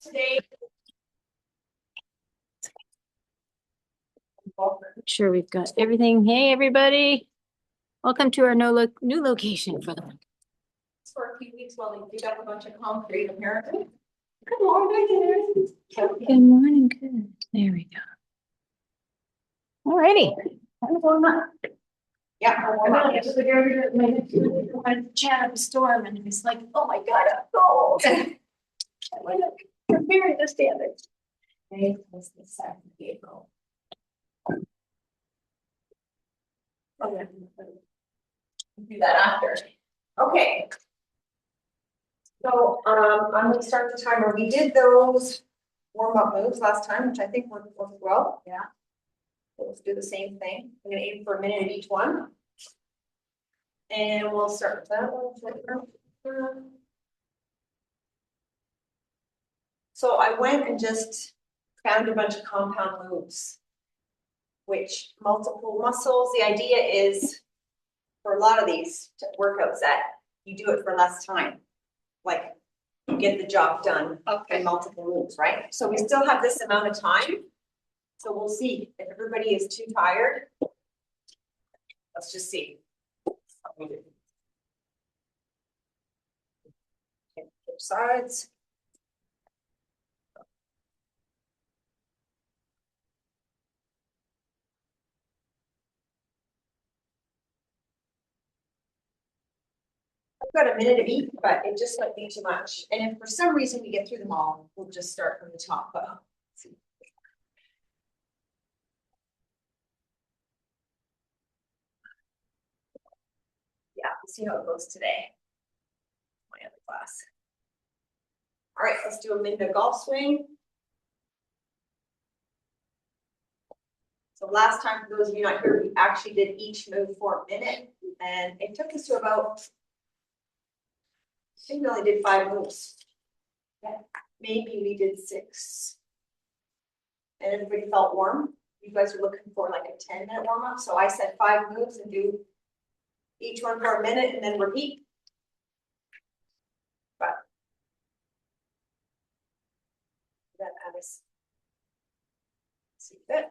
today. Sure, we've got everything. Hey, everybody. Welcome to our new location for the month. For a few weeks while they dig up a bunch of concrete apparently. Good morning. Good morning. Good. There we go. Alrighty. Time to warm up. Yeah. I just figured I chat up a storm and it's like, oh my God, I'm cold. I'm preparing to stand it. Today was the 2nd of April. Okay. Do that after. Okay. So I'm gonna start the timer. We did those warm-up moves last time, which I think worked well. Yeah. Let's do the same thing. I'm gonna aim for a minute of each one. And we'll start with that one. So I went and just found a bunch of compound moves, which multiple muscles. The idea is for a lot of these workouts that you do it for less time. Like you get the job done in multiple moves, right? So we still have this amount of time. So we'll see if everybody is too tired. Let's just see. Switch sides. I've got a minute of each, but it just might be too much. And if for some reason we get through them all, we'll just start from the top. Yeah, we'll see how it goes today. My other class. All right, let's do a Minda golf swing. So last time, for those of you not here, we actually did each move for a minute, and it took us to about, I think we only did 5 moves. Yeah, maybe we did 6. And everybody felt warm. You guys are looking for like a 10-minute warm up. So I said 5 moves and do each one for a minute and then repeat. But that Alice see fit.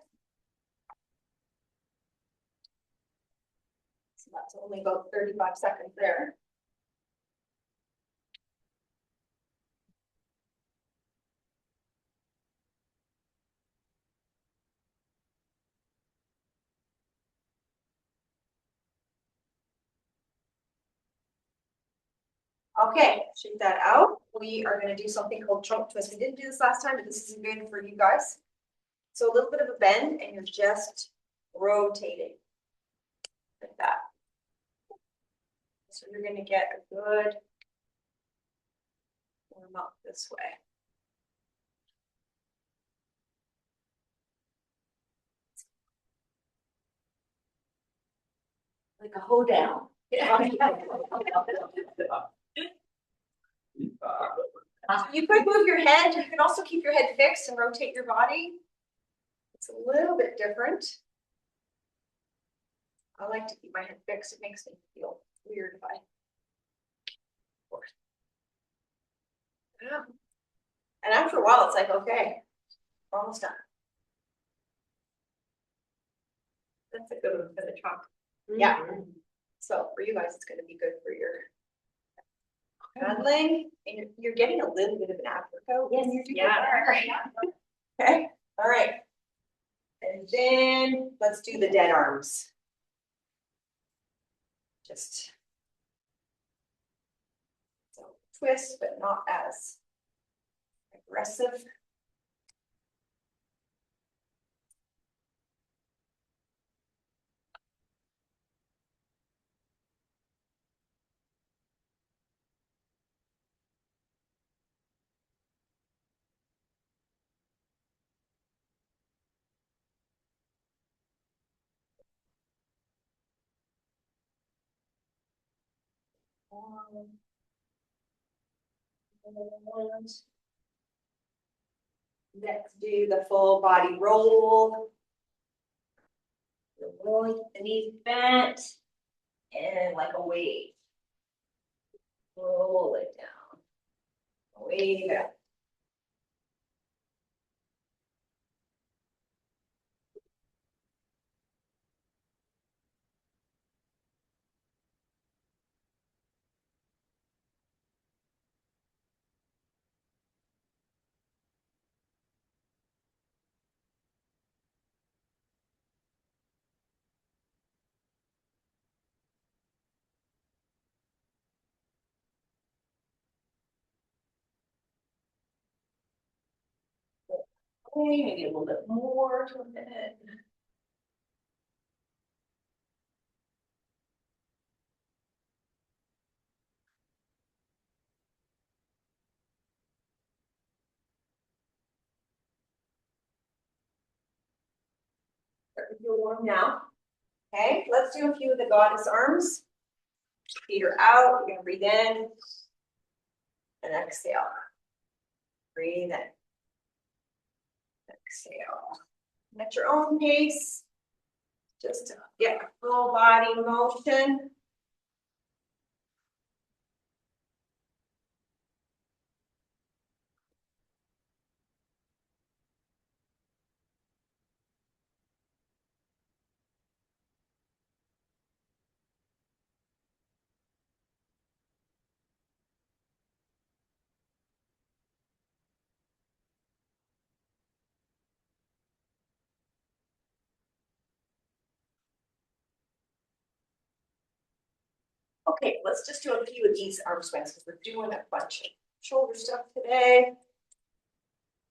So that's only about 35 seconds there. Okay, shake that out. We are going to do something called trunk twist. We didn't do this last time, but this is good for you guys. So a little bit of a bend, and you're just rotating like that. So you're going to get a good warm up this way. Like a hoe down. Yeah. You could move your head. You can also keep your head fixed and rotate your body. It's a little bit different. I like to keep my head fixed. It makes me feel weird if I force. Yeah. And after a while, it's like, okay, we're almost done. That's a good one for the trunk. Yeah. So for you guys, it's going to be good for your handling. And you're getting a little bit of an aftercoat. Yes, you're doing Okay. All right. And then let's do the dead arms. Just so twist, but not as aggressive. Next, do the full body roll. Rolling the knees bent and like a wave. Roll it down. Wave out. maybe a little bit more to a minute. Starting to feel warm now. Okay, let's do a few of the goddess arms. Feet are out, you're gonna breathe in. And exhale. Breathe in. Exhale. And at your own pace, just get full body motion. Okay, let's just do a few of these arm swings because we're doing a bunch of shoulder stuff today.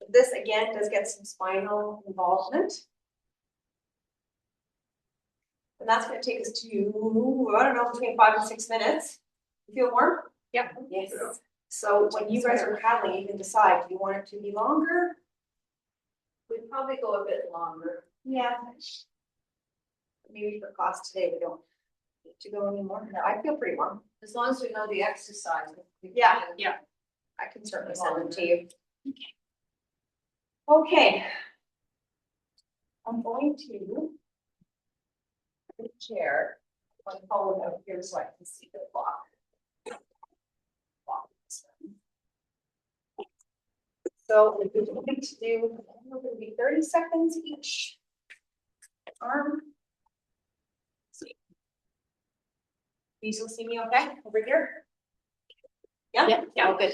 This again does get some spinal involvement. And that's going to take us to, I don't know, between 5 and 6 minutes. You feel warm? Yeah. Yes. So when you guys are paddling, you can decide, do you want it to be longer? We'd probably go a bit longer. Yeah. Maybe for class today, we don't need to go anymore. No, I feel pretty warm. As long as we know the exercise. Yeah. Yeah. I can certainly send them to you. Okay. I'm going to put a chair on the phone over here so I can see the clock. So we're going to do, we're going to be 30 seconds each arm. You still see me okay over here? Yeah? Yeah. Oh, good.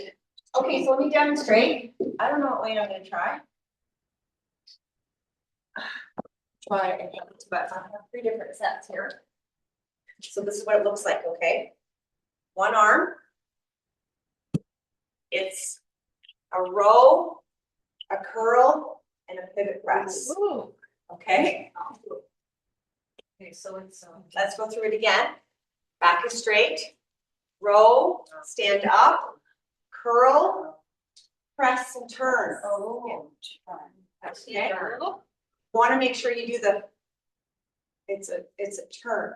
Okay, so let me demonstrate. I don't know what weight I'm gonna try. But I have 3 different sets here. So this is what it looks like, okay? One arm. It's a row, a curl, and a pivot press. Ooh. Okay? Okay, so it's, Let's go through it again. Back is straight. Row, stand up, curl, press and turn. oh. Okay. Want to make sure you do the, it's a turn.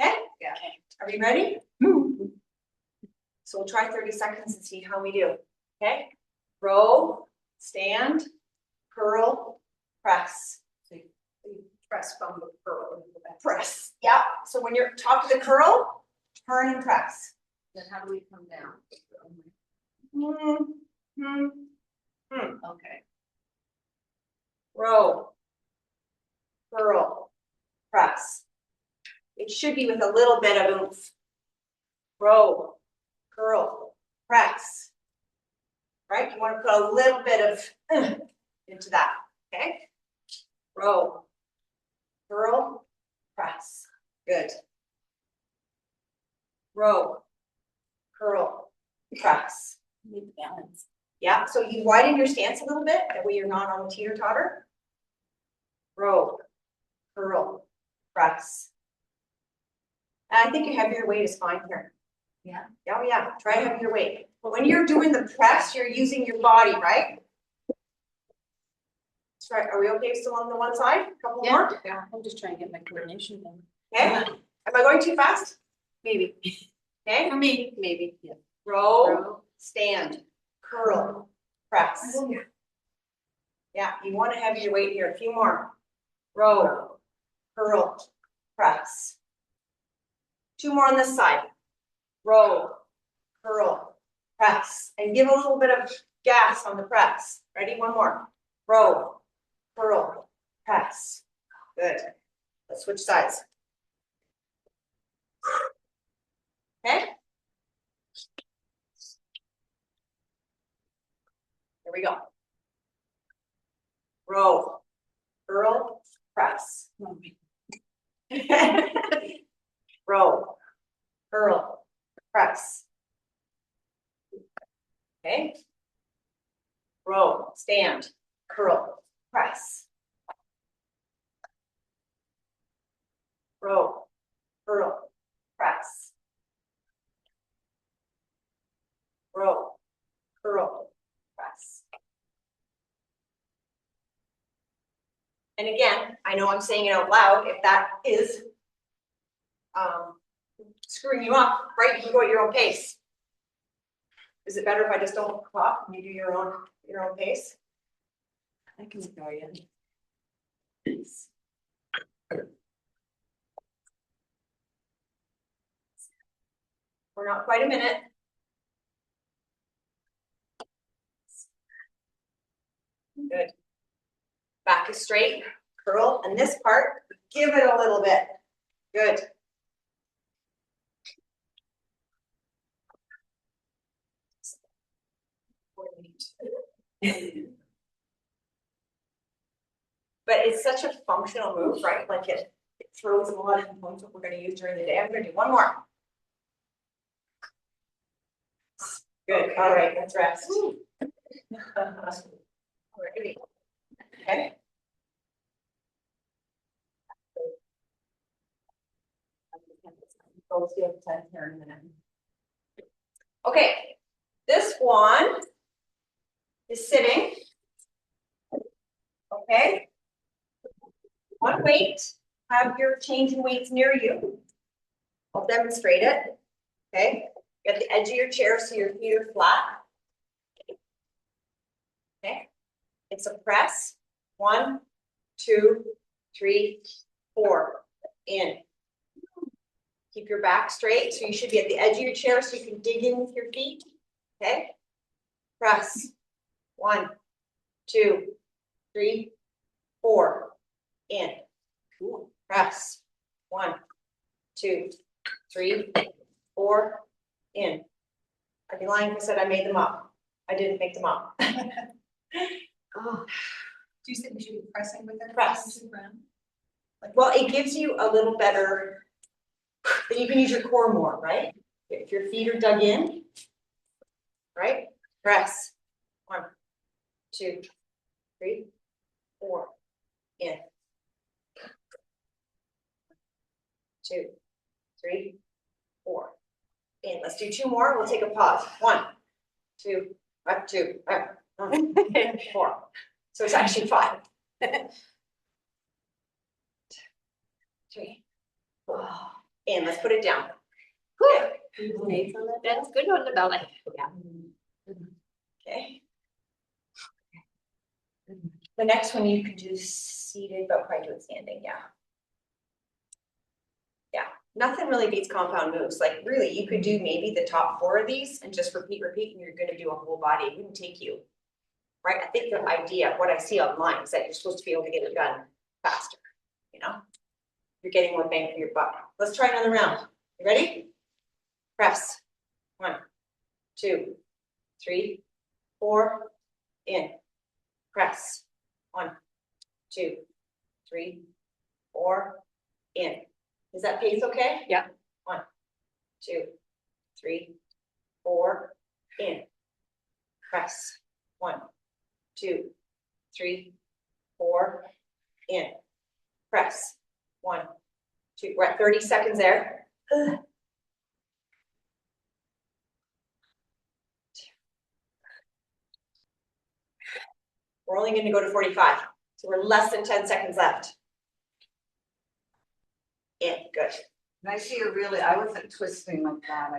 Okay? Yeah. Are you ready? So we'll try 30 seconds and see how we do. Okay? Row, stand, curl, press. So you press from the curl into the back. Press. Yeah. So when you're top of the curl, turn and press. Then how do we come down? Okay. Row, curl, press. It should be with a little bit of oomph. Row, curl, press. Right? You want to put a little bit of into that. Okay? Row, curl, press. Good. Row, curl, press. Need balance. Yeah, so you widen your stance a little bit, that way you're not on the teeter-totter. Row, curl, press. And I think a heavier weight is fine here. Yeah. Oh yeah, try heavier weight. But when you're doing the press, you're using your body, right? That's right. Are we okay still on the one side? Couple more? Yeah, I'm just trying to get my coordination done. Okay. Am I going too fast? Maybe. Okay. For me, maybe, yeah. Row, stand, curl, press. Yeah, you want to have your weight here. A few more. Row, curl, press. 2 more on this side. Row, curl, press. And give a little bit of gas on the press. Ready? One more. Row, curl, press. Good. Let's switch sides. Okay. Here we go. Row, curl, press. Row, curl, press. Okay. Row, stand, curl, press. Row, curl, press. Row, curl, press. And again, I know I'm saying it out loud, if that is screwing you up, right, you can go at your own pace. Is it better if I just don't talk and you do your own pace? I can ignore you. We're not quite a minute. Good. Back is straight, curl, and this part, give it a little bit. Good. But it's such a functional move, right? Like it throws a lot of components that we're gonna use during the day. I'm gonna do one more. Good, all right, let's rest. Alrighty. Okay. Okay, this one is sitting. Okay. One weight, have your change in weights near you. I'll demonstrate it. Okay, get the edge of your chair so your feet are flat. Okay, it's a press. 1, 2, 3, 4. In. Keep your back straight, so you should be at the edge of your chair so you can dig in with your feet. Okay, press. 1, 2, 3, 4. In. Press. 1, 2, 3, 4. In. I'd be lying if I said I made them up. I didn't make them up. Oh. Do you think we should be pressing with it? Press. Well, it gives you a little better, then you can use your core more, right? If your feet are dug in, right? Press. 1, 2, 3, 4. In. 2, 3, 4. In. Let's do 2 more. We'll take a pause. 1, 2, 2, 4. So it's actually 5. 3, 4. In. Let's put it down. Okay. That's good on the belly. Okay. The next one you can do seated, but probably do it standing. Yeah. Yeah. Nothing really beats compound moves. Like really, you could do maybe the top 4 of these and just repeat, and you're going to do a whole body. It wouldn't take you. Right. I think the idea, what I see online, is that you're supposed to be able to get it done faster. You know, you're getting more bang for your buck. Let's try another round. You ready? Press. 1, 2, 3, 4. In. Press. 1, 2, 3, 4. In. Is that pace okay? Yeah. 1, 2, 3, 4. In. Press. 1, 2, 3, 4. In. Press. 1, 2. We're at 30 seconds there. We're only going to go to 45. So we're less than 10 seconds left. In. Good. And I see you really, I wasn't twisting like that.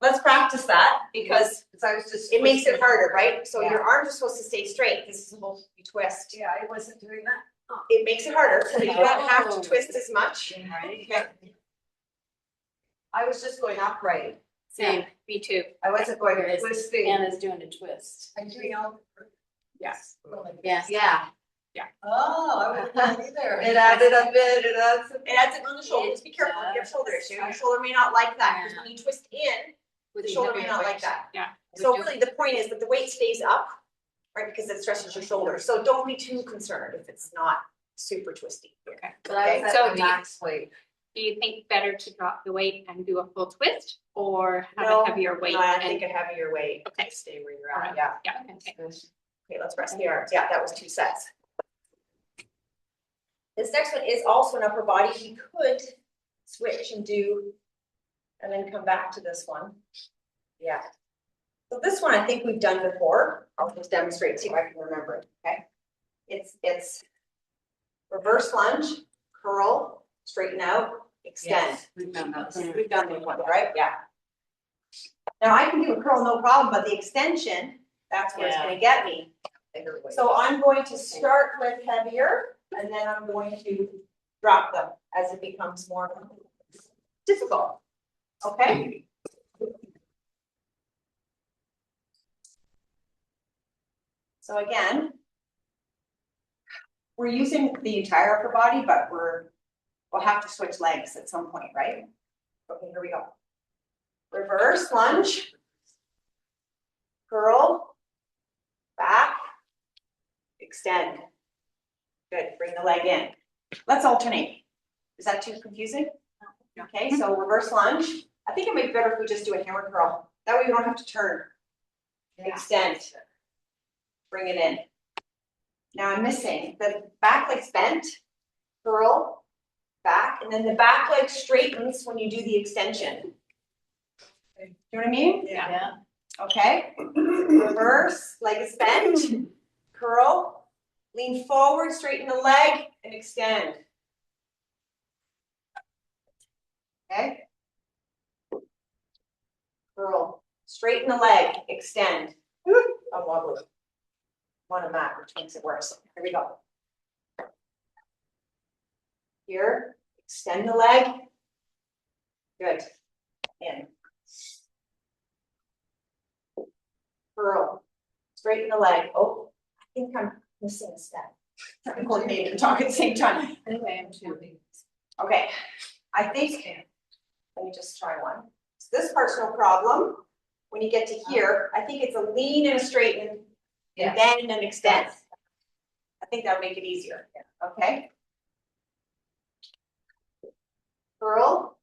Let's practice that because I was just. it makes it twisting. harder, right? So Yeah. your arms are supposed to stay straight. This is supposed to be twist. Yeah, I wasn't doing that. It makes it harder, so you don't have Oh. to twist as much. Right. Okay. I was just going upright. Same, me too. I wasn't going Whereas twisting. Anna's doing a twist. I'm doing all. Yes. Yes. Yeah. Oh, I wouldn't know either. It added a bit, it adds a. It adds it on the shoulders. Be careful if you have shoulder issue. Your shoulder may not like that because when you twist in, With the the shoulder may heavier not like weight. that. Yeah. So really the point is that the weight stays up, right? Because it stresses your shoulder. So don't be too concerned if it's not super twisty. Okay. But I was So at do my you- max weight. Do you think better to drop the weight and do a full twist or have No, a heavier weight? No, I and- think a heavier weight. Okay. Stay where you're Alright. at. Yeah. Yeah, okay. Okay, Okay, let's rest the arms. Yeah, that was 2 sets. This next one is also an upper body. You could switch and do, and then come back to this one. Yeah. So this one I think we've done before. I'll just demonstrate, see if I can remember it, okay? It's reverse lunge, curl, straighten out, extend. We've done those. We've done this one, right? Yeah. Now I can do a curl, no problem, but the extension, that's where it's gonna get me. So I'm going to start with heavier, and then I'm going to drop them as it becomes more difficult. Okay? So again, we're using the entire upper body, but we'll have to switch legs at some point, right? Okay, here we go. Reverse lunge, curl, back, extend. Good, bring the leg in. Let's alternate. Is that too confusing? Okay, so reverse lunge. I think it might be better if we just do a hammer curl. That way we don't have to turn. Extend. Bring it in. Now I'm missing the back leg's bent, curl, back, and then the back leg straightens when you do the extension. You know what I mean? Yeah. Okay, reverse, leg is bent, curl, lean forward, straighten the leg, and extend. Okay. Curl, straighten the leg, extend. I'm wobbly. One of that, which makes it worse. Here we go. Here, extend the leg. Good. In. Curl, straighten the leg. Oh, I think I'm missing a step. Trying to coordinate and talk at the same time. Anyway, I'm too. Okay, I think, let me just try one. So this part's no problem. When you get to here, I think it's a lean and a straighten, and bend and extend. I think that would make it easier. Okay. Curl,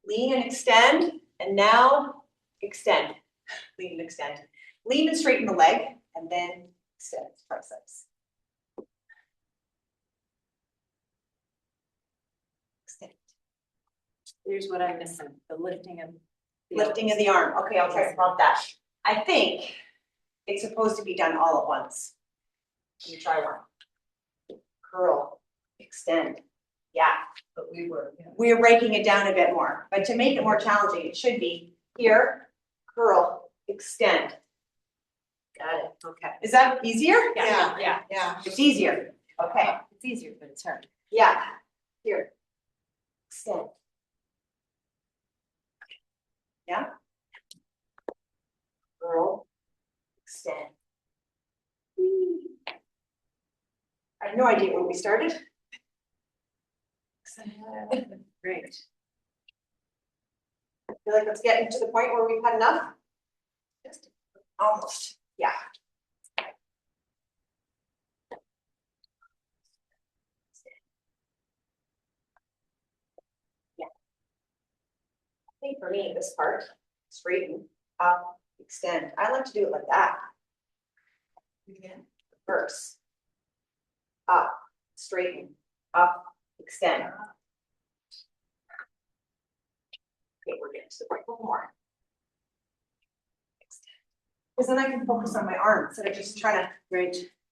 lean and extend, and now extend. Lean and extend. Lean and straighten the leg, and then extend triceps. Extend. Here's what I'm missing, the lifting of. Lifting of the arm. Okay, I'll try to prompt that. I think it's supposed to be done all at once. Can you try one? Curl, extend. Yeah, But we were. we're breaking it down a bit more, but to make it more challenging, it should be here, curl, extend. Got it, okay. Is that easier? Yeah. It's easier. Okay, It's easier, but it's hard. yeah, here. Extend. Yeah. Curl, extend. I have no idea when we started. Great. I feel like let's get to the point where we've had enough. Just almost, yeah. Yeah. I think for me, this part, straighten, up, extend. I like to do it like that. Reverse. Up, straighten, up, extend. Okay, we're getting to the point, one more. Because then I can focus on my arm instead of just trying to,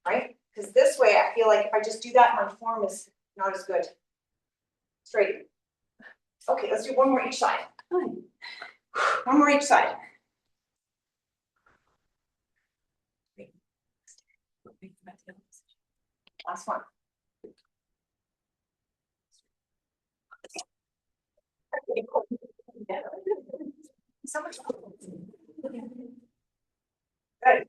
right? Because this way I feel like if I just do that, my form is not as good. Straight. Okay, let's do one more each side. One more each side. Last one. So much fun. Good.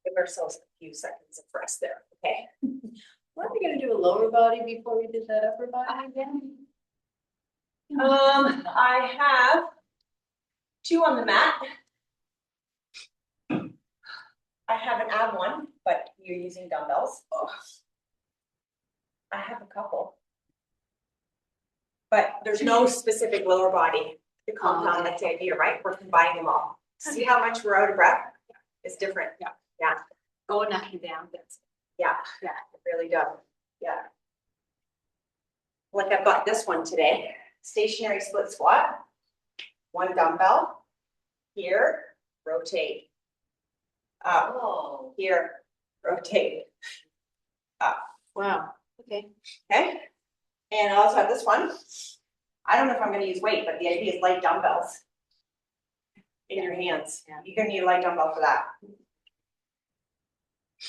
Give ourselves a few seconds of rest there, okay? Weren't we gonna do a lower body before we did that upper body? I have 2 on the mat. I have an ab one, but you're using dumbbells. I have a couple. But there's no specific lower body. the compound, that's the idea, right? We're combining them all. See how much we're out of breath? It's different. Going up and down, that's. Yeah, it really does. Yeah. Like I've got this one today, stationary split squat. One dumbbell, here, rotate. Up, Oh. here, rotate. Wow, okay. Okay? And I also have this one. I don't know if I'm gonna use weight, but the idea is light dumbbells in your hands. Yeah. You're gonna need a light dumbbell for that.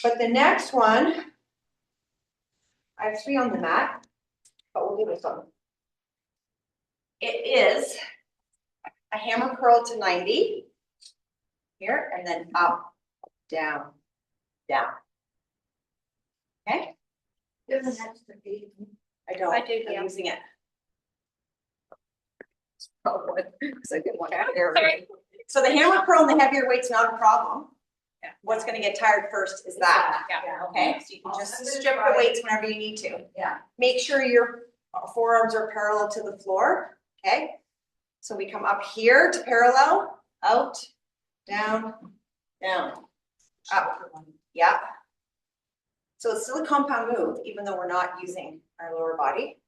But the next one, I have 3 on the mat, but we'll do this one. It is a hammer curl to 90. Here, and then up, down, down. Okay? There's an extra feet. I don't, I do, I'm yeah. using it. Because I didn't want to. Sorry. So the hammer curl and the heavier weight's not a problem. Yeah. What's gonna get tired first is that, Yeah. okay? So you can just I'm gonna strip try the it. weights whenever you need to. Yeah. Make sure your forearms are parallel to the floor, okay? So we come up here to parallel, out, down, down, up, yeah. So it's still a compound move, even though we're not using our lower body.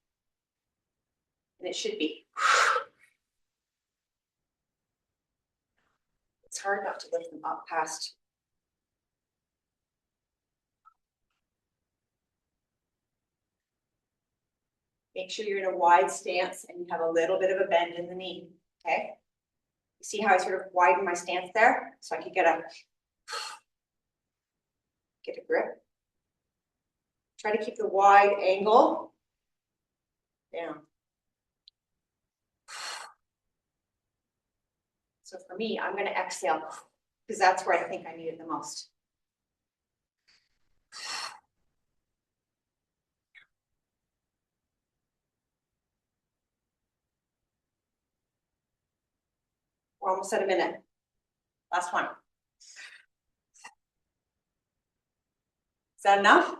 And it should be. It's hard not to lift them up past. Make sure you're in a wide stance and you have a little bit of a bend in the knee, okay? You see how I sort of widen my stance there? So I could get a grip. Try to keep the wide angle down. So for me, I'm gonna exhale because that's where I think I need it the most. We're almost at a minute. Last one. Is that enough?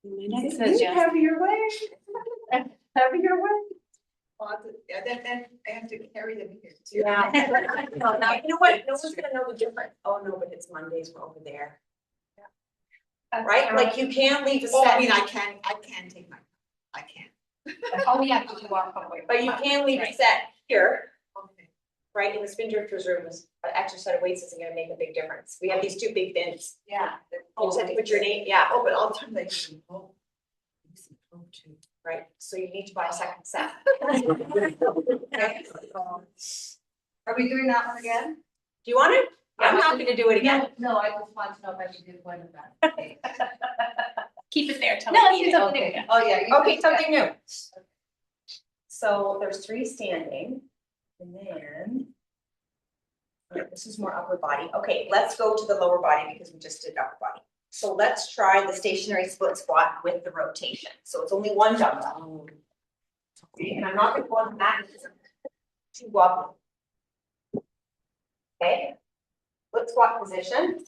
Next says yes. Heavier way. Heavier way. Yeah, then I have to carry them here too. Yeah. No, now, you know what? No one's gonna know the difference. Oh, no, but it's Mondays, we're over there. Right? Like you can't leave a Oh, I set, mean, I can take my, I can. Oh, yeah, because you walk away. but you can't leave a set here, Okay. right? In the spin drifters room, an extra set of weights isn't gonna make a big difference. We have these 2 big bins. Yeah. You just have to put your name, yeah, Oh, but all the time they use them both. Use them both too. right? So you need to buy a second set. Okay. Are we doing that one again? Do you want it? I'm happy to do it again. No, I just want to know if I should do one of that. Okay. Keep it there till. No, we need it's it. something Okay. Oh, yeah. you Okay, can- something new. So there's 3 standing, and then. This is more upper body. Okay, let's go to the lower body because we just did upper body. So let's try the stationary split squat with the rotation. So it's only 1 dumbbell. Okay, and I'm not gonna go on the mat because it's too wobbly. Okay, split squat position.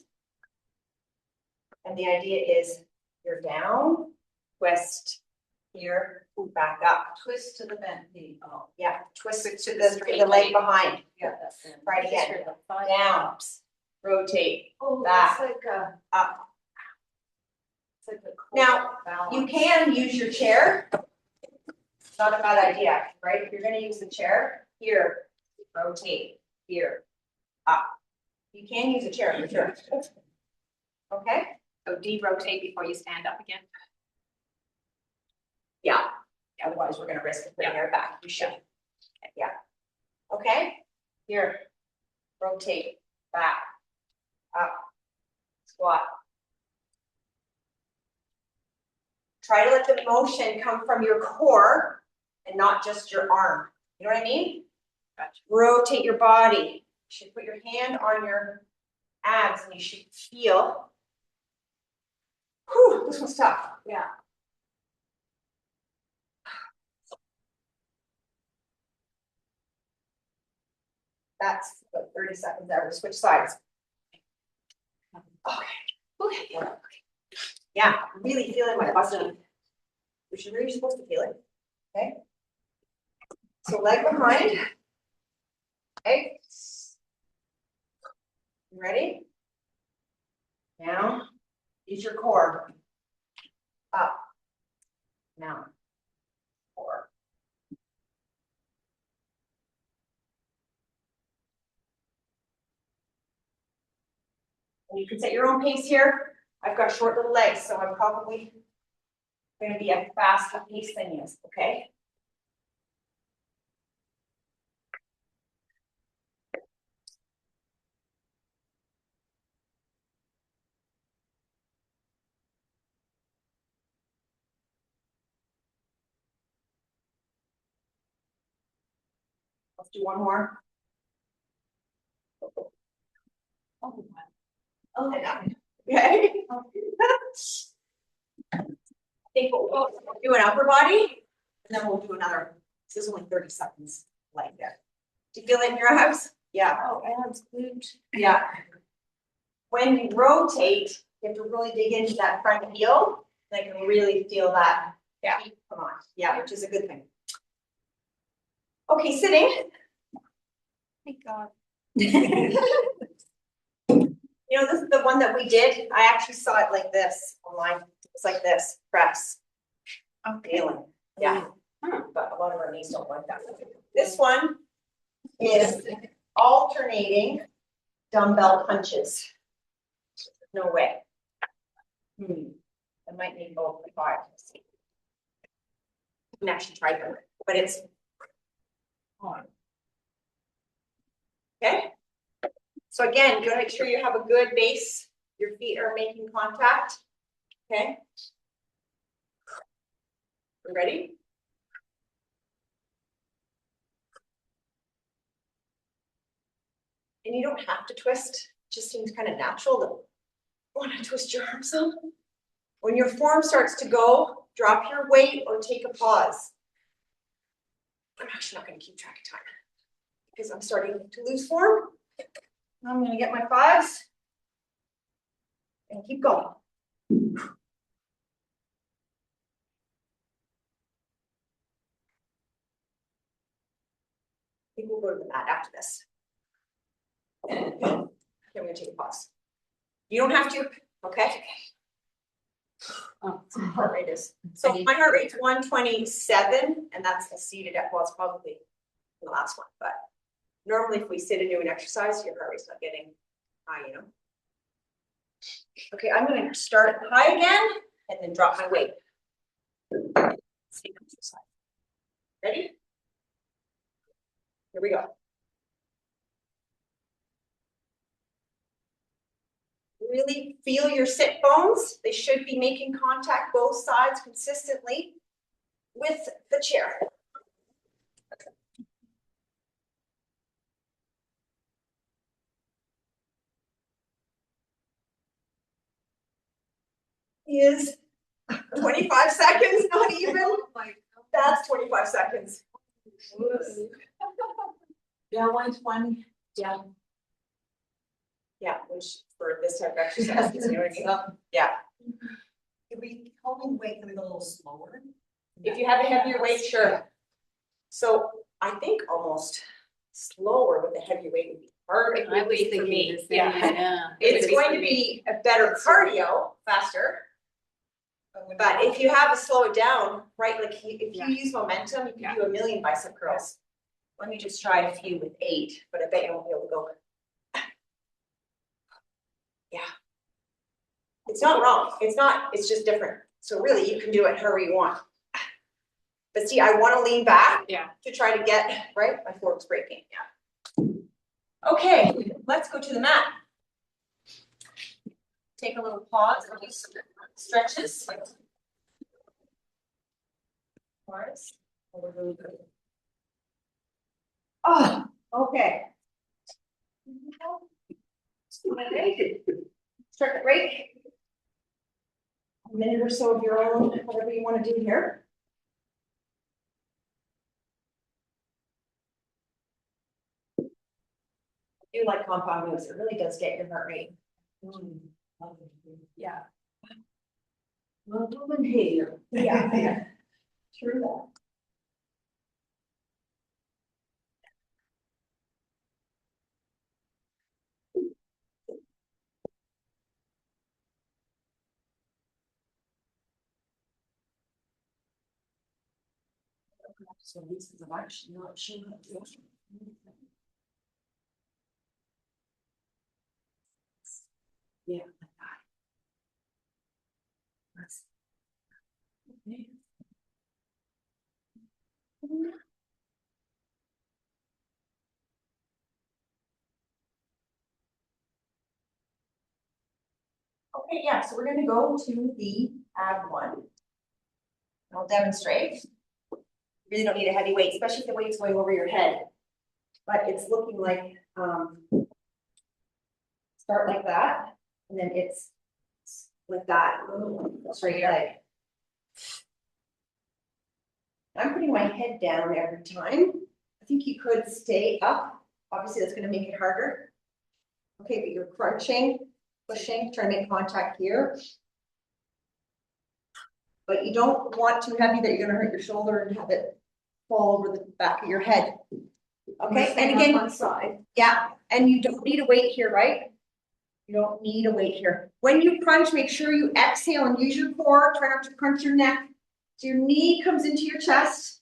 And the idea is you're down, twist, here, back up. Twist to the bent knee. Oh, Yeah, twist it to the leg behind, yeah, that's it. Try it again. Just for the 5 down, hours. rotate, Oh, back. that's like a, up. it's like a. core Now, balance. You can use your chair. It's not a bad idea, right? If you're gonna use the chair, here, rotate, here, up. You can use a chair for sure. Okay? So de-rotate before you stand up again. Yeah, otherwise we're gonna risk putting our back, you should. Yeah. Okay, here, rotate, back, up, squat. Try to let the motion come from your core and not just your arm. You know what I mean? Gotcha. Rotate your body. You should put your hand on your abs and you should feel. Whew, this one's tough. Yeah. That's about 30 seconds there. We'll switch sides. Okay. Yeah, I'm really feeling my body. Which is where you're supposed to feel it. Okay. So leg behind, Okay. You ready? Now, use your core. Up. Now. Core. And you can set your own pace here. I've got short little legs, so I'm probably gonna be a faster pace than you, okay? Let's do one more. Oh, Oh, okay. I think we'll do an upper body, and then we'll do another. This is only 30 seconds like that. Do you feel it in your abs? Yeah. oh, abs, glute. Yeah. When you rotate, you have to really dig into that front heel. And I can really feel that. Yeah. Come on. Yeah, which is a good thing. Okay, sitting. Thank God. You know, this is the one that we did. I actually saw it like this online. It's like this, press. Okay. Feeling. Yeah. But a lot of our knees don't like that. This one is alternating dumbbell punches. No way. I might need both if I see. You can actually try them, but it's on. Okay. So again, you gotta make sure you have a good base. Your feet are making contact. Okay. You ready? And you don't have to twist. It just seems kind of natural to want to twist your arms up. When your form starts to go, drop your weight or take a pause. I'm actually not going to keep track of time because I'm starting to lose form. I'm going to get my fives and keep going. I think we'll go to the mat after this. Okay, I'm going to take a pause. You don't have to, okay? Heart rate is. So my heart rate's 127, and that's a seated at, well, it's probably the last one, but normally if we sit and do an exercise, your heart rate's not getting high, you know. Okay, I'm gonna start high again and then drop my weight. Same exercise. Ready? Here we go. Really feel your sit bones. They should be making contact both sides consistently with the chair. Is 25 seconds, not even. That's 25 seconds. Yeah, 120. Yeah. Yeah, which for this type of exercise, you know what I mean? Yeah. If we holding weight, can we go a little slower? If you have a heavier weight, sure. So I think almost slower with a heavier weight would be harder. I was thinking the same, yeah. It's going to be a better cardio, faster. But if you have to slow it down, right, like if you use momentum, you can do 1,000,000 bicep curls. Let me just try a few with 8, but I bet you won't be able to go. Yeah. It's not wrong. It's not, it's just different. So really you can do it however you want. But see, I want to lean back to try to get, right? My fork's breaking. Yeah. Okay, let's go to the mat. Take a little pause and do some stretches. Pause. Oh, okay. Start the break. A minute or so of your own, whatever you want to do here. I do like compound moves. It really does get your heart rate. Yeah. Well, woman here. Yeah. True that. So this is actually not sure. Yeah. Okay, yeah, so we're gonna go to the add one. I'll demonstrate. Really don't need a heavy weight, especially if the weight's going over your head. But it's looking like, start like that, and then it's like that, straight leg. I'm putting my head down every time. I think you could stay up. Obviously, that's gonna make it harder. Okay, but you're crunching, pushing, trying to make contact here. But you don't want too heavy that you're gonna hurt your shoulder and have it fall over the back of your head. Okay, and again, One side. yeah, and you don't need a weight here, right? You don't need a weight here. When you crunch, make sure you exhale and use your core. Try not to crunch your neck. So your knee comes into your chest,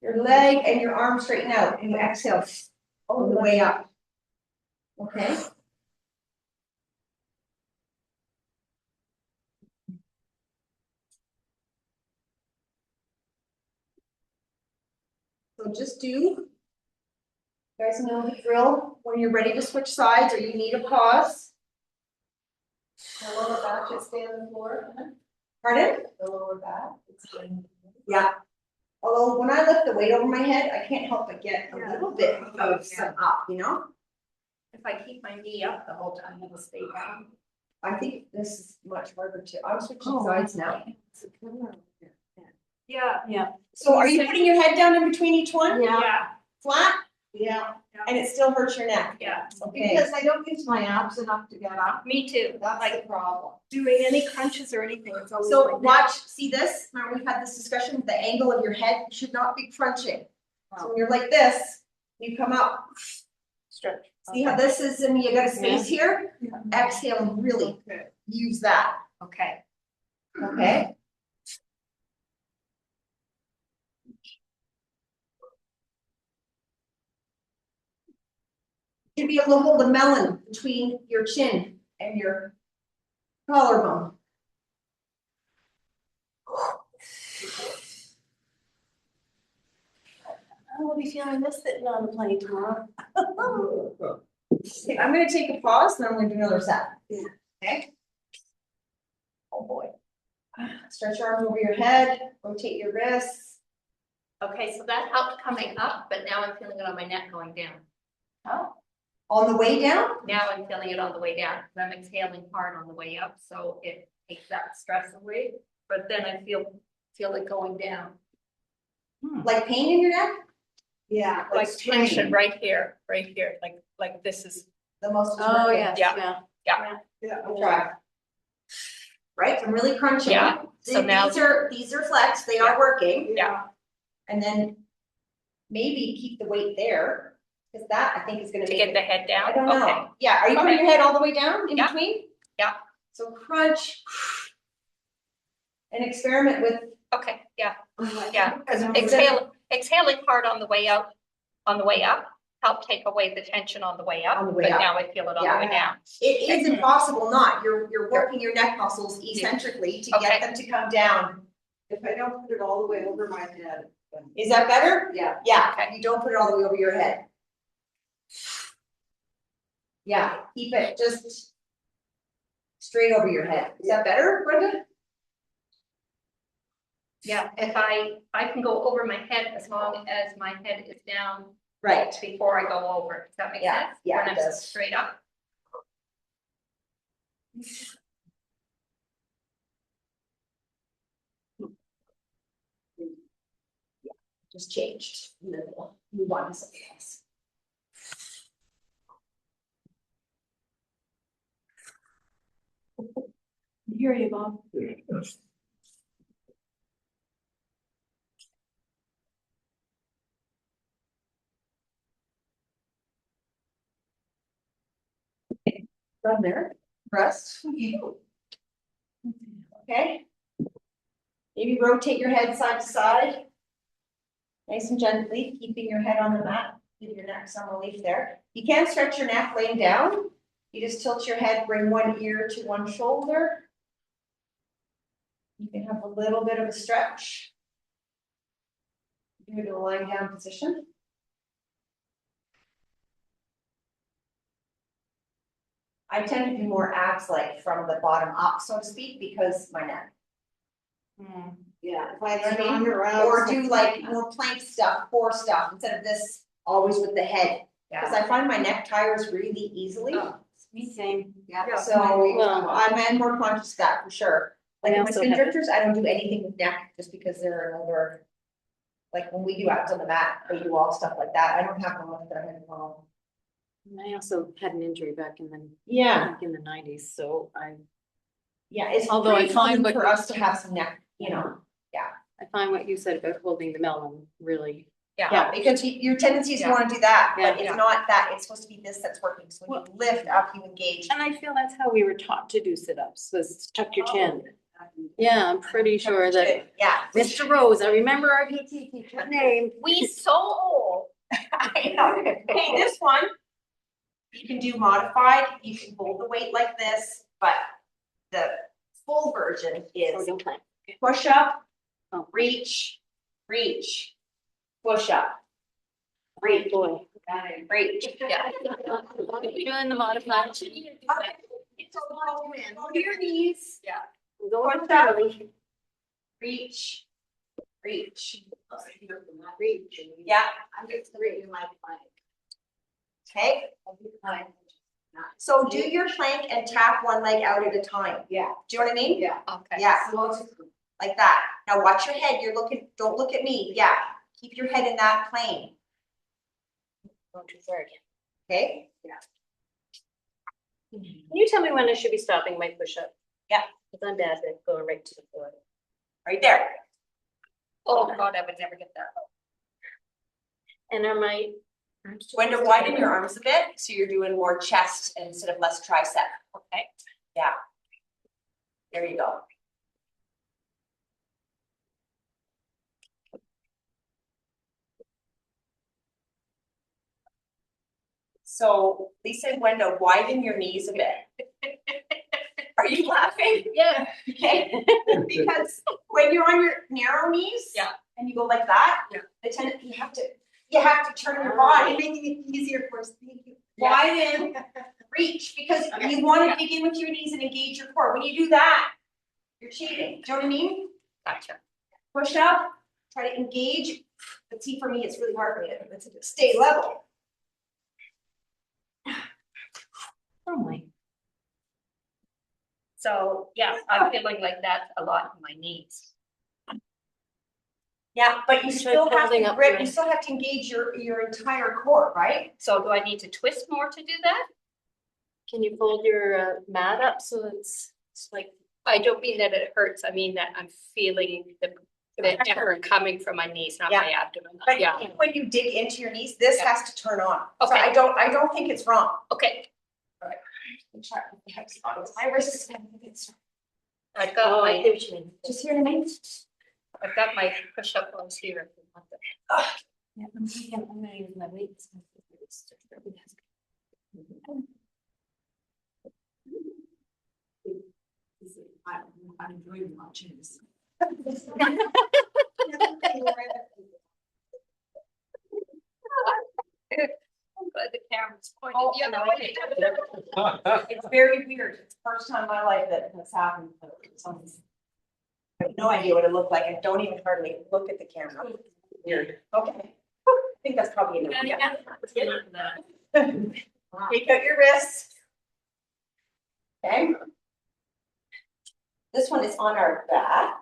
your leg and your arm straighten out, and you exhale all the way up. Okay? So just do, you guys know the drill. When you're ready to switch sides or you need a pause. The lower back should stay on the floor. Pardon? The lower back. Yeah. Although when I lift the weight over my head, I can't help but get a little bit of some up, you know? If I keep my knee up the whole time, it'll stay down. I think this is much harder to, I'm switching sides now. Yeah. Yeah. So are you putting your head down in between each one? Yeah. Flat? Yeah, And it still hurts your neck? Yeah. Okay. because I don't use my abs enough to get up. Me too. That's Like the problem. doing any crunches or anything, it's always So like that. watch, see this? Remember we've had this discussion, the angle of your head should not be crunching. So when you're like this, you come up, Stretch. see how this is and you got a space here? Yeah. Exhale and really Okay. use that, Okay. okay? Should be able to hold a melon between your chin and your collarbone. I will be feeling this sitting on the plane tomorrow. Okay, I'm gonna take a pause, then I'm gonna do another set. Okay? Oh boy. Stretch your arms over your head, rotate your wrists. Okay, so that helped coming up, but now I'm feeling it on my neck going down. Oh. On the way down? Now I'm feeling it on the way down, because I'm exhaling hard on the way up, so it takes that stress away. But then I feel it going down. Like pain in your neck? Yeah. Like strain. tension right here, like this is. The most. Oh, important. yes, yeah. Yeah. Try. Right, I'm really crunching. Yeah, so now- These are flexed, they are working, Yeah. and then maybe keep the weight there, because that I think is gonna To make get it. the head down? I don't Okay. know. Yeah, are you putting Okay. your head all the way down in Yeah. between? Yeah. So crunch. And experiment with. Okay, yeah, yeah. Exhale. Exhaling hard on the way out, on the way up, help take away the tension on the way up. On the way but up. now I feel it on the way down. It is impossible not, you're working your neck muscles eccentrically to Okay. get them to come down. If I don't put it all the way over my head, then. Is that better? Yeah. Yeah, Okay. you don't put it all the way over your head. Yeah, keep it just straight over your head. Is that better, Brenda? Yeah, if I can go over my head as long as my head is down Right. before I go over. Does that make Yeah, sense? yeah, When it I'm does. straight up. Just changed, and then we'll move on to something else. Hear you, Bob. From there, rest. Okay. Maybe rotate your head side to side. Nice and gently, keeping your head on the mat, give your neck some relief there. You can stretch your neck laying down. You just tilt your head, bring one ear to one shoulder. You can have a little bit of a stretch. Do it in a lying down position. I tend to do more abs like from the bottom up, so to speak, because my neck. Yeah, if You I know what I mean? stronger out. Or do like more plank stuff, core stuff, instead of this always with the head. Cause I find my neck tires really easily. Oh. Me same. Yeah. So Well- I'm more conscious of that for sure. Like I in my also spin have a- drifters, I don't do anything with neck just because they're another. Like when we do abs on the mat, they do all stuff like that. I don't have them with their head long. I also had an injury back in the, Yeah, back in the 90s, so yeah, it's Although I pretty common find what- for us to have some neck, you know. I find what you said about holding the melon really. Yeah, because your tendency is you wanna do that, but Yeah. it's not that, it's supposed to be this that's working, so when you lift up, you engage. And I feel that's how we were taught to do sit-ups, was tuck your chin. Yeah, I'm pretty sure that Yeah. Mr. Rose, I remember our PT teacher's name. We so old. I know. Okay, this one, you can do modified, you can hold the weight like this, but the full version Oh, is don't plan. push up, Oh. reach, reach, push up, reach, Boy. reach. Yeah. Doing the modified. So go to your knees, Going Push up. early. reach, reach. Reach. Yeah, I'm just reading my plan. okay. So do your plank and tap one leg out at a time. Yeah, Do you know what I mean? yeah. Okay. Yeah, like that. Now watch your head. You're looking, don't look at me. Yeah, keep your head in that plane. Going too far again. Okay? Can you tell me when I should be stopping my push-up? Yeah. Because I'm bad at going right to the floor. Right there. Oh, God, I would never get that. And are my. When to widen your arms a bit, so you're doing more chest instead of less tricep. Okay. Yeah. There you go. So Lisa and Wenda, widen your knees a bit. Are you laughing? Yeah. Okay, because when you're on your narrow knees. Yeah. And you go like that. Yeah. You have to turn your body, making it easier for us. Thank you. Widen, reach, because you wanna dig in with your knees and engage your core. When you do that, you're cheating. Do you know what I mean? Gotcha. Push up, try to engage. But see, for me, it's really hard for me to stay level. Oh my. So, yeah, I'm feeling like that's a lot in my knees. Yeah, but you still have holding to up grip, your- you still have to engage your entire core, right? So do I need to twist more to do that? Can you fold your mat up so it's like. I don't mean that it hurts, I mean that I'm feeling the effort coming from my knees, not my abdomen. But Yeah, when you dig into your knees, this Yeah. has to turn on. So Okay. I don't think it's wrong. okay. My wrist is. I've got Oh, I my, see what you mean. Just hear what I mean? I've got my push-up ones here. if you want them. Yeah, I'm gonna use my weights. I'm enjoying watching this. I'm glad the camera's pointed Oh, the other no, way. It's very weird. It's the first time in my life that has happened. I have no idea what it looked like. I don't even hardly look at the camera. Weird. Okay. I think that's probably enough. Yeah. Take out your wrists. Okay. This one is on our back.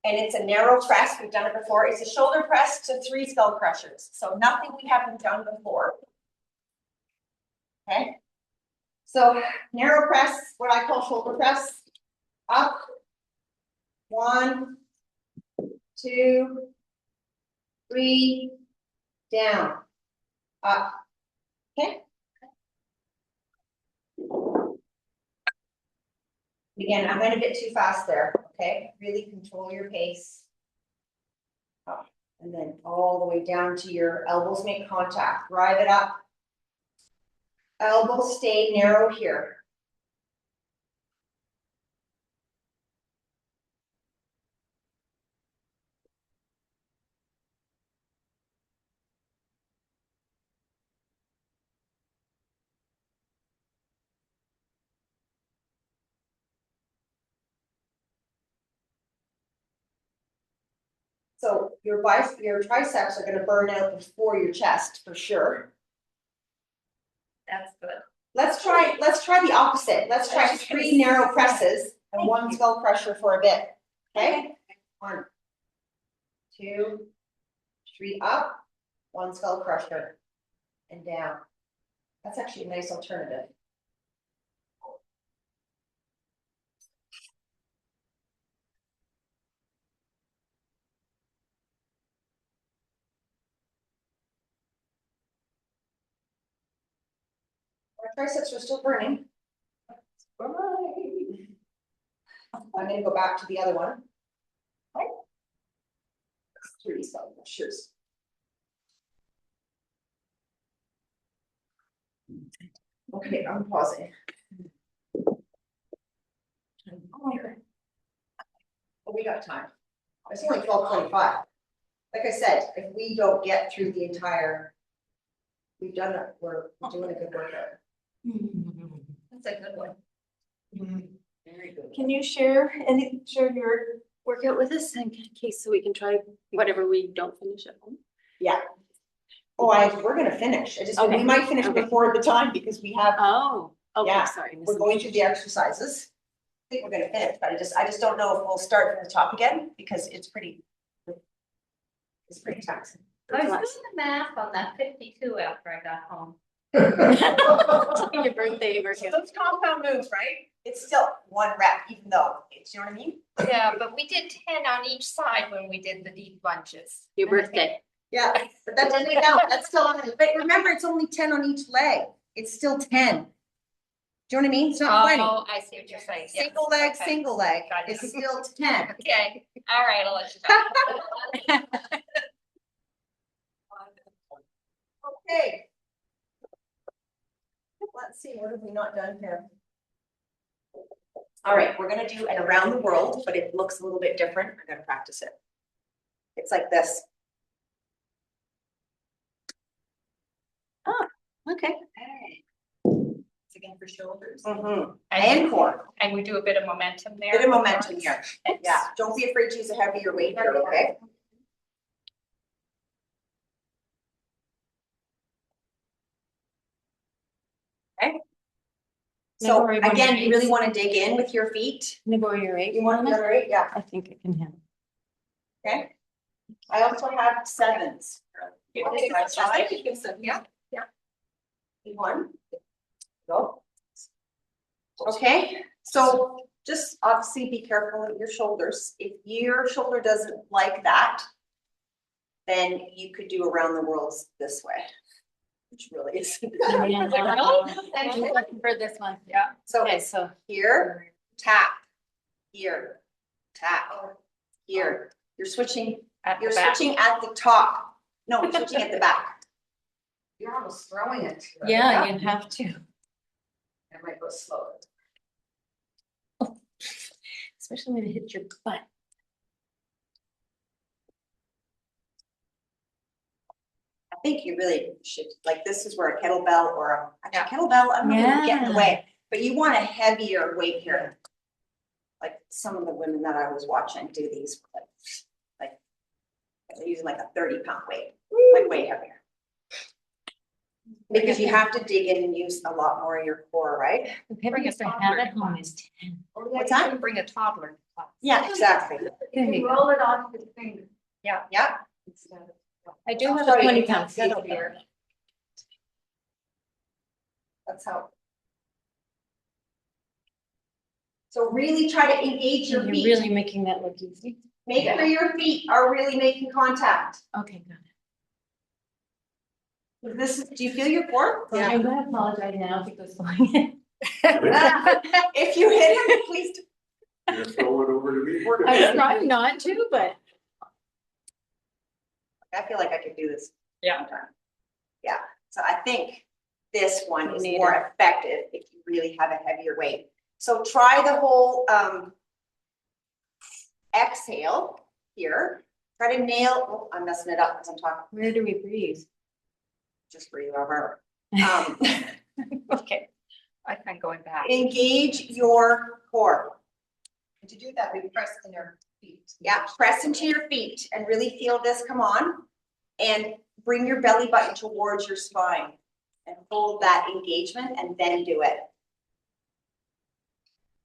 And it's a narrow press. We've done it before. It's a shoulder press to 3 skull crushers. So nothing we haven't done before. Okay. So narrow press, what I call shoulder press. Up. 1, 2, 3, down, up. Okay. Again, I went a bit too fast there, okay? Really control your pace. And then all the way down to your elbows make contact, drive it up. Elbows stay narrow here. So your your triceps are gonna burn out before your chest for sure. That's good. Let's try the opposite. Let's try 3 narrow presses and 1 skull crusher for a bit. Okay? 1, 2, 3 up, 1 skull crusher and down. That's actually a nice alternative. Our triceps are still burning. I'm gonna go back to the other one. Okay. 3 skull crushers. Okay, I'm pausing. Oh, we got time. It's only 12:25. Like I said, if we don't get through the entire, we've done it, we're doing a good workout. That's a good one. Very good. Can you share your workout with us in case so we can try whatever we don't finish at home? Yeah. Oh, we're gonna finish. We Okay. might finish Okay. before the time because we have, Oh, okay, Yeah, sorry. we're going through the exercises. I think we're gonna finish, but I just don't know if we'll start from the top again because it's pretty taxing. I was doing the math on that 52 after I got home. Your birthday workout. Those compound moves, right? It's still 1 rep, even though, it's, you know what I mean? Yeah, but we did 10 on each side when we did the deep lunges. Your birthday. Yeah, but that doesn't count, that's still, but remember, it's only 10 on each leg, it's still 10. Do you know what I mean? It's not 20. Oh, I see what you're saying. Yes, Single leg, okay. single leg, Got it. it's still 10. Okay, all right, I'll let you know. Okay. Let's see, what have we not done here? All right, we're gonna do an around the world, but it looks a little bit different. I'm gonna practice it. It's like this. Okay. It's again for shoulders. And core, And we do a bit of momentum there. bit of momentum here. Yeah, don't be afraid to use a heavier weight here, okay? So Never mind. again, you really wanna dig in with your feet. Can I go your eight? You want another 8? Yeah, I think I can handle. okay. I also have 7s. Okay, Right side. Yeah. 1. Go. Okay, so just obviously be careful of your shoulders. If your shoulder doesn't like that, then you could do around the world this way, which really is. I'm looking for this one. Yeah. So Okay, so here, tap, here, tap, here. You're switching, At you're the back. switching at the top. No, you're switching at the back. You're almost throwing it. yeah, you have to, I might go slower. especially when it hits your butt. I think you really should, like, this is where a kettlebell or actually kettlebell, I'm not gonna get in the Yeah. way, but you want a heavier weight here. Like some of the women that I was watching do these, like they're using like a 30-pound weight, like way heavier. Because you have to dig in and use a lot more of your core, right? The heaviest I have at home is 10. What's that? Bring a toddler. to class. Yeah, exactly. There you go. Roll it off the finger. Yeah, Instead of. I do have a Sorry, 20-pound yeah, scale here. that's how. So really try to engage your You're feet. really making that look easy. Make sure your feet are really making contact. Okay, good. This is, do you feel your core? I'm gonna apologize now if it goes flying. If you hit him, please. You're gonna throw it over to me? I'm trying not to, but. I feel like I could do this. Yeah. Yeah, so I think this one is Need more effective if you really have a heavier weight. So try the whole, exhale here. Try to nail, oh, I'm messing it up because I'm talking, Where do we breathe? just breathe over. Okay. I find going back. Engage your core. And to do that, we press in our feet. Yeah, press into your feet and really feel this come on. And bring your belly button towards your spine. And hold that engagement and then do it.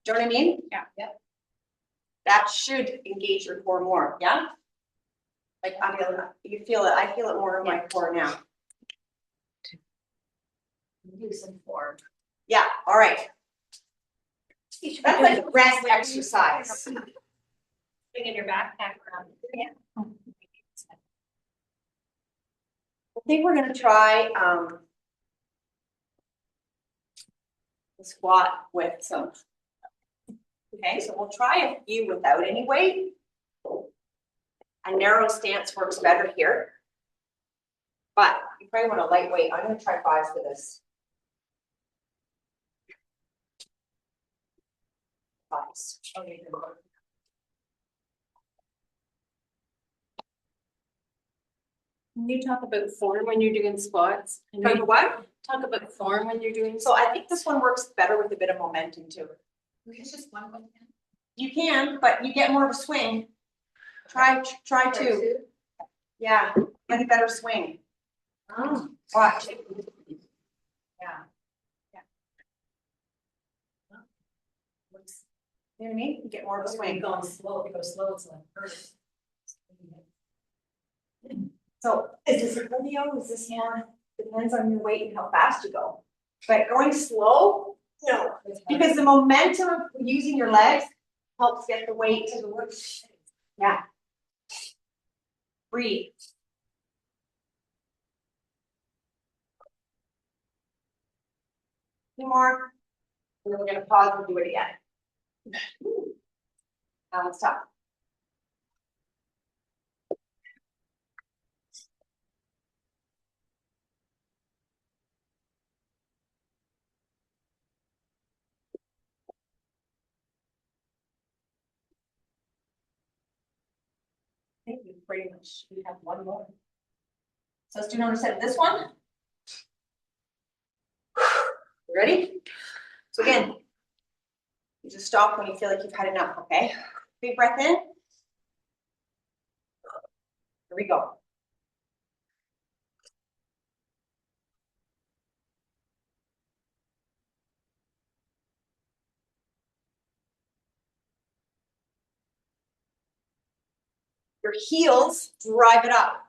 Do you know what I mean? Yeah. Yep. That should engage your core more, yeah? Like I feel, you feel it, I feel it more in my core now. Do some form. Yeah, all right. That's like a rest exercise. Bring in your backpack around. I think we're gonna try, the squat with some. Okay, so we'll try a few without any weight. A narrow stance works better here. But you probably want a lightweight. I'm gonna try 5s for this. 5s. Okay, good. Can you talk about form when you're doing squats? Can Try you for what? talk about form when you're doing? So I think this one works better with a bit of momentum too. It's just one. You can, but you get more of a swing. Try 2. Yeah, get a better swing. Oh. Watch. Yeah. You know what I mean? You get more of a swing. Going slow, if you go slow, it's like hurts. So is this a cardio? Is this more, depends on your weight and how fast you go. But going slow, no, because the momentum of using your legs helps get the weight to the work. Yeah. Breathe. Two more. And then we're gonna pause and do it again. Now let's stop. I think we pretty much, we have one more. So let's do another set of this one. Ready? So again, you just stop when you feel like you've had enough, okay? Big breath in. Here we go. Your heels drive it up.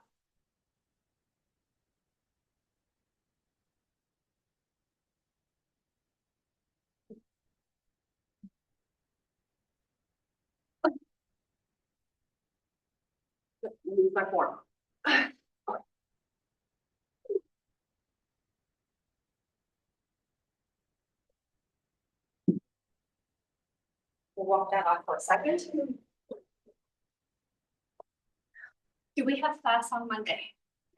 Lose my form. We'll walk that off for a second. Do we have class on Monday?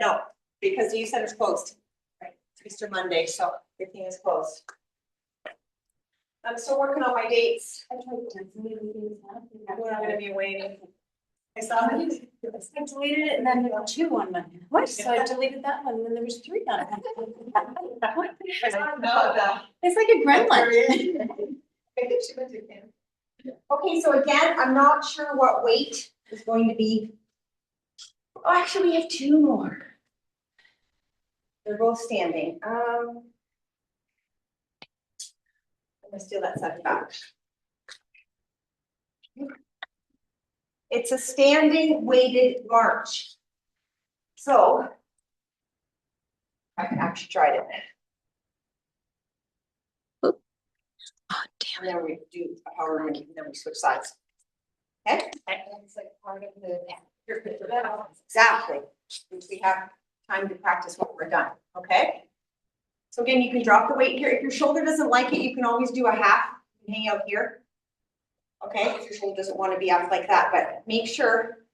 No, because you said it's closed. Right, it's Easter Monday, so everything is closed. I'm still working on my dates. I'm gonna be waiting. I saw it. I deleted it and then there were 2 on Monday. What? So I deleted that one and then there was 3 on it. It's like a gremlin. I think she went to him. Okay, so again, I'm not sure what weight is going to be. Oh, actually, we have 2 more. They're both standing. I'm gonna steal that set back. It's a standing weighted march. So I can actually try it. Oh, damn. And then we do a power move, and then we switch sides. Okay? It's like part of the. Exactly. Since we have time to practice what we're done, okay? So again, you can drop the weight here. If your shoulder doesn't like it, you can always do a half and hang out here. Okay, if your shoulder doesn't want to be up like that, but make sure.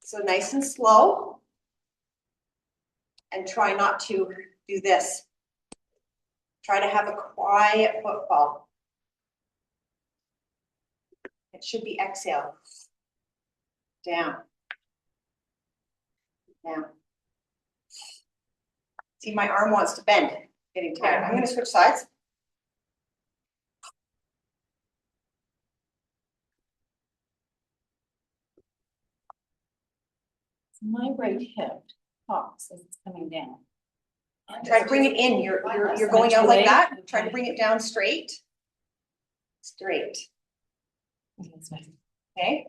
So nice and slow. And try not to do this. Try to have a quiet footfall. It should be exhale. Down. Down. See, my arm wants to bend, getting tired. I'm gonna switch sides. My right hip pops as it's coming down. Try to bring it in. You're going out like that. Try to bring it down straight. Straight, okay?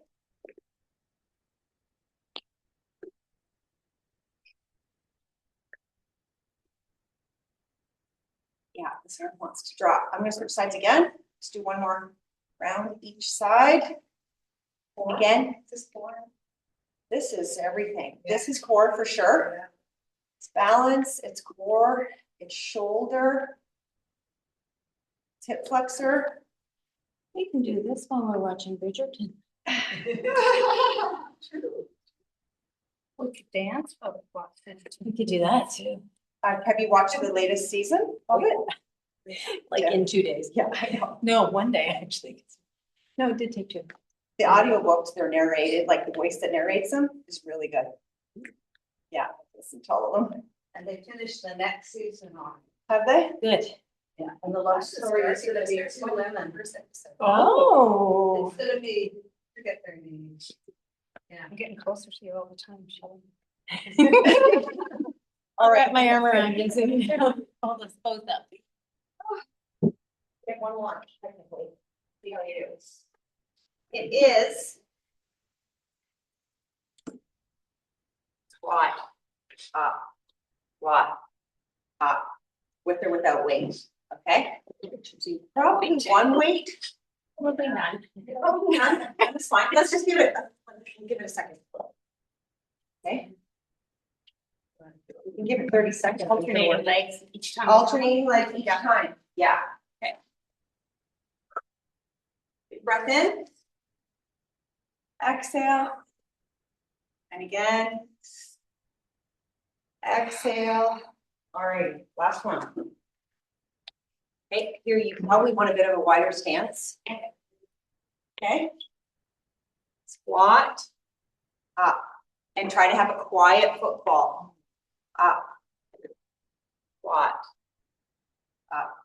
Yeah, this arm wants to drop. I'm gonna switch sides again. Let's do one more round each side. And again, this is everything. This is core for sure. It's balance, it's core, it's shoulder. It's hip flexor. We can do this while we're watching Bridgerton. We could dance, but what's it? We could do that too. Have you watched the latest season of it? Like in 2 days. Yeah, I know. No, 1 day actually. No, it did take 2. The audiobooks, they're narrated, like the voice that narrates them is really good. Yeah, listen to all of them. And they finished the next season on. Have they? Good. Yeah. And the love story is gonna be two women. Oh. It's gonna be, forget their names. Yeah. I'm getting closer to you all the time, Shelley. I'll wrap my arm around you so you don't hold us both up. Get one more, technically. See how you do. It is. Squat, up, squat, up, with or without weight, okay? Probably one weight. Probably not. Probably none, that's fine, let's just give it a second. Okay? We can give it 30 seconds. Alternating legs each time. Alternating like each time, yeah. Okay. Big breath in. Exhale. And again. Exhale. All right, last one. Okay, here you probably want a bit of a wider stance. Okay. Squat. Up. And try to have a quiet footfall. Up. Squat. Up.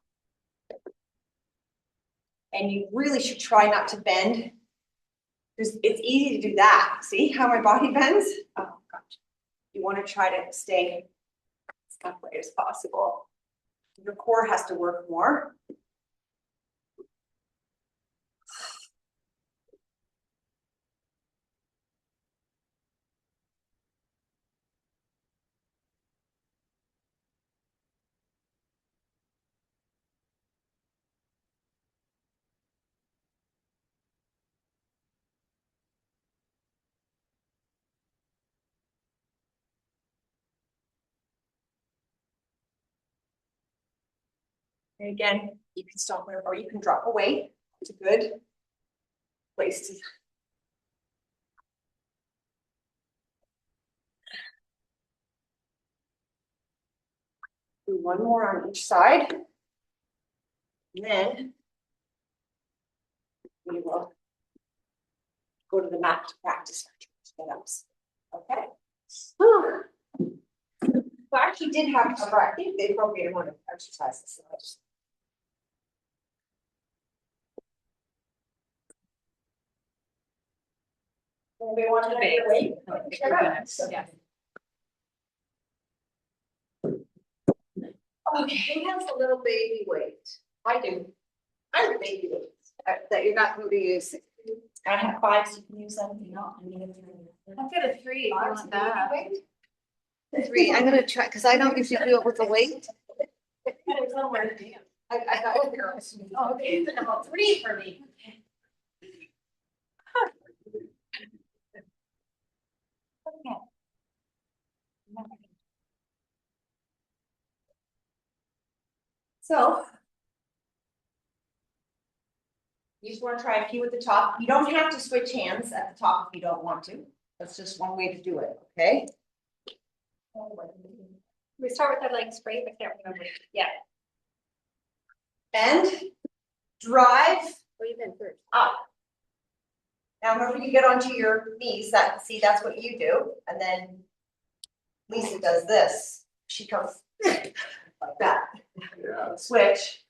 And you really should try not to bend. It's easy to do that. See how my body bends? Oh gosh. You want to try to stay as upright as possible. Your core has to work more. And again, you can stop wherever, or you can drop away. It's a good place to. Do one more on each side. And then we will go to the mat to practice sit-ups. Okay. Whew. So I actually did have, I think the appropriate amount of exercises. So I just. Anybody want to Big. wait? Yeah. Okay, who has a little baby weight? I do. I have a baby weight that you're not going to use. I have 5, so you can use them if you want. I'm gonna give you. I've got a 3 if you want that. 3, I'm gonna try, because I don't usually do it with the weight. I got it here. Oh, okay, then about 3 for me. So. You just want to try a few at the top. You don't have to switch hands at the top if you don't want to. That's just one way to do it, okay? We start with our legs straight, I can't remember. Yeah. Bend, drive What you been first? up. Now remember you get onto your knees, that's what you do, and then Lisa does this. She comes like that. Switch.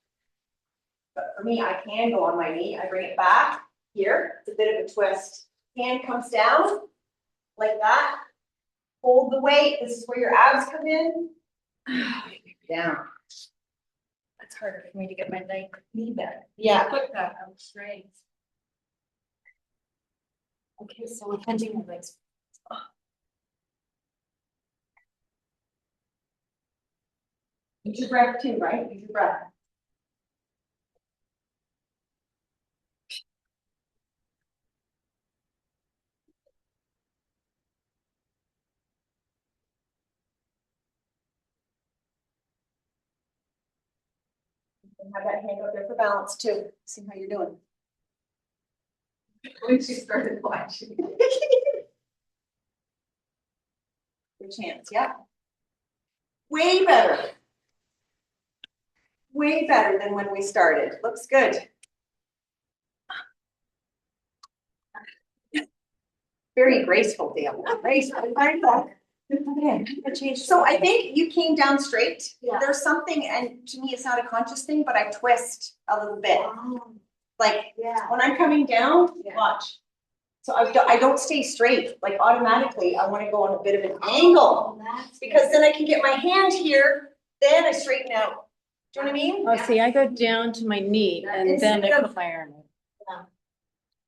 But for me, I can go on my knee, I bring it back here, it's a bit of a twist. Hand comes down, like that. Hold the weight, this is where your abs come in. Down. It's harder for me to get my knee back. Yeah. Put that up straight. Okay, so we're bending our legs. Use your breath too, right? Use your breath. And have that hand up there for balance too. See how you're doing. When she started watching. Good chance, yeah. Way better. Way better than when we started. Looks good. Very graceful, Dale. Graceful. So I think you came down straight. Yeah. There's something, and to me, it's not a conscious thing, but I twist a little bit. Like Yeah. when I'm coming down, Yeah. watch. So I don't stay straight, like automatically, I wanna go on a bit of an angle. Because then I can get my hand here, then I straighten out. Do you know what I mean? Oh, see, I go down to my knee and then I Instead of- put my arm in.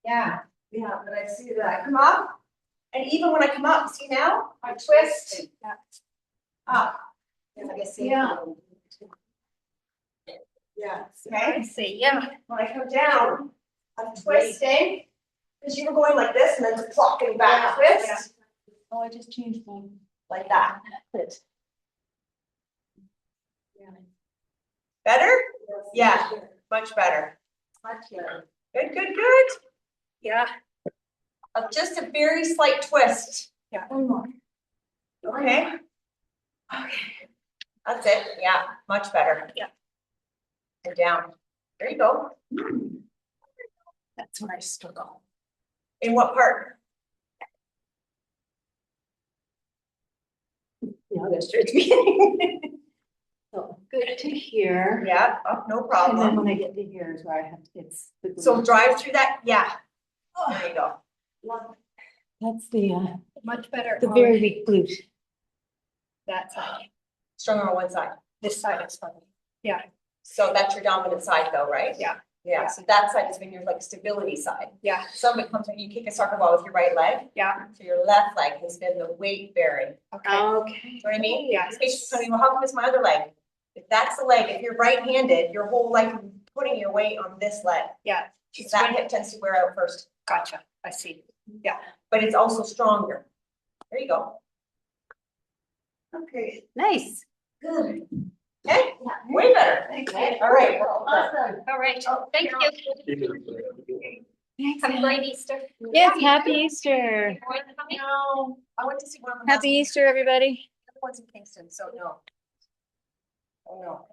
Yeah, but I see that. I come up, and even when I come up, see now, I twist. Up. Yeah. Yeah. I Okay, see, yeah. when I come down, I'm twisting, because you were going like this and then flopping back, twist, Oh, I just changed my. like that. It. Better? Yeah, much better. Good, good, good. Yeah. Just a very slight twist. Yeah. One more. Okay. Okay. That's it, yeah, much better. Yeah. And down. There you go. That's where I struggle. In what part? Yeah, that's true. It's beginning. So good to here. Yeah, oh, no And then problem. when I get to here is where I have, it's. the So glute. drive through that, yeah. There you go. That's the, Much better. the on very weak glute. That side. Stronger on one side. This side is funny. Yeah, So that's your dominant side though, right? Yeah. Yeah, so that side has been your like stability side. yeah, Somebody comes and you kick a soccer ball with your right leg, yeah, so your left leg has been the weight bearing. okay. Okay. Do you know what I mean? Yeah. This patient's coming, well, how come it's my other leg? If that's the leg, if you're right-handed, your whole life is putting your weight on this leg. Yeah, So that hip tends to wear out first, gotcha, I see. Yeah. but it's also stronger. There you go. Okay, Nice. good. Okay, way better. All right. Awesome. All right, thank you. Have a great Easter. Yes, happy Easter. Everyone coming? No, I went to see one of the. Happy Easter, everybody. The ones in Kingston, so no. Oh, no.